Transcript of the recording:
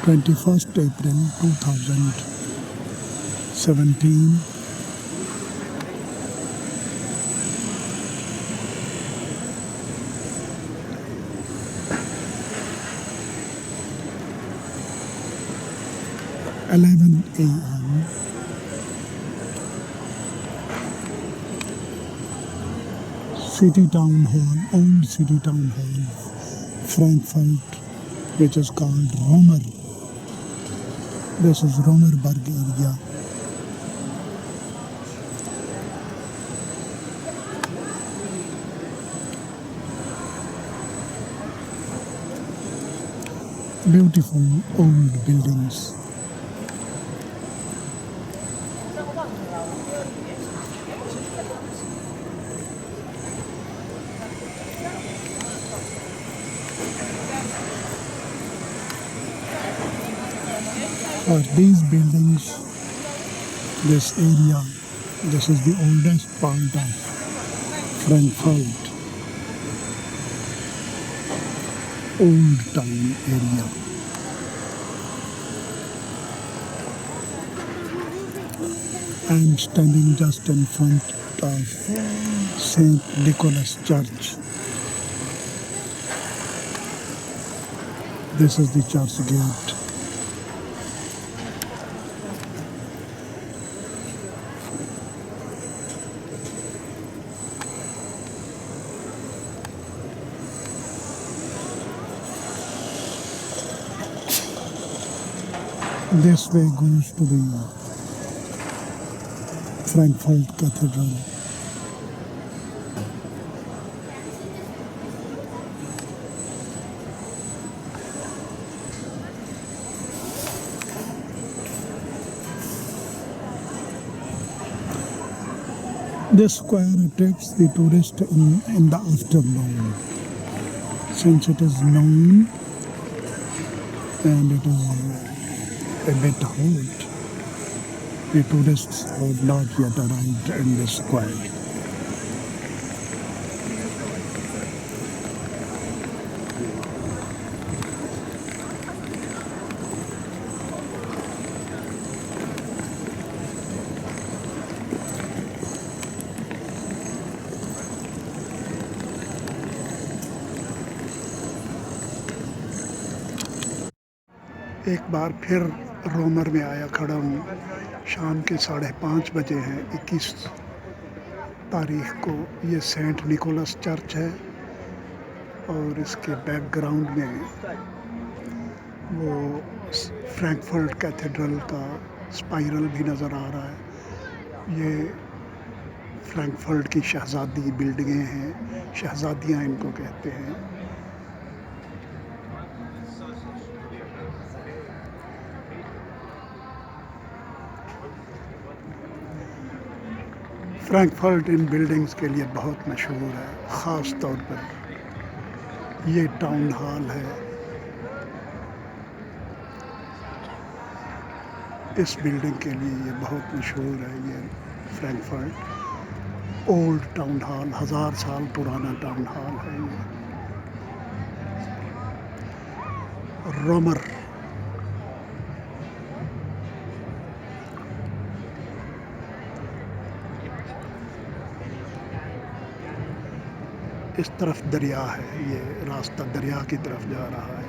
21 April 2017. AM. City Town Hall, old City Town Hall, Frankfurt, which is called Romer. This is Romerburg area. Beautiful old buildings. For these buildings, this area, this is the oldest part of Frankfurt, old town area. I am standing just in front of Saint Nikolas Church. This is the church gate. This way goes to the Frankfurt Cathedral. This square attracts the tourist in the afternoon. Since it is noon and it is a bit hot, the tourists have not yet arrived in this square. ایک بار پھر rumour میں آیا کھڑا ہوں. شام کے 5:30 بجے ہیں. 21 تاریخ کو یہ سینٹ نکولس چرچ ہے اور اس کے بیک گراؤنڈ میں وہ فرینکفرٹ کیتھیڈرل کا اسپائرل بھی نظر آ رہا ہے. یہ فرینکفرٹ کی شہزادی بلڈنگیں ہیں, شہزادیاں ان کو کہتے ہیں. فرینکفرٹ ان بلڈنگز کے لیے بہت مشہور ہے. خاص طور پر یہ ٹاؤن ہال ہے. اس بلڈنگ کے لیے یہ بہت مشہور ہے. یہ فرینکفرٹ اولڈ ٹاؤن ہال, 1000 سال پرانا ٹاؤن ہال ہے. یہ رومر اس طرف دریا ہے. یہ راستہ دریا کی طرف جا رہا ہے.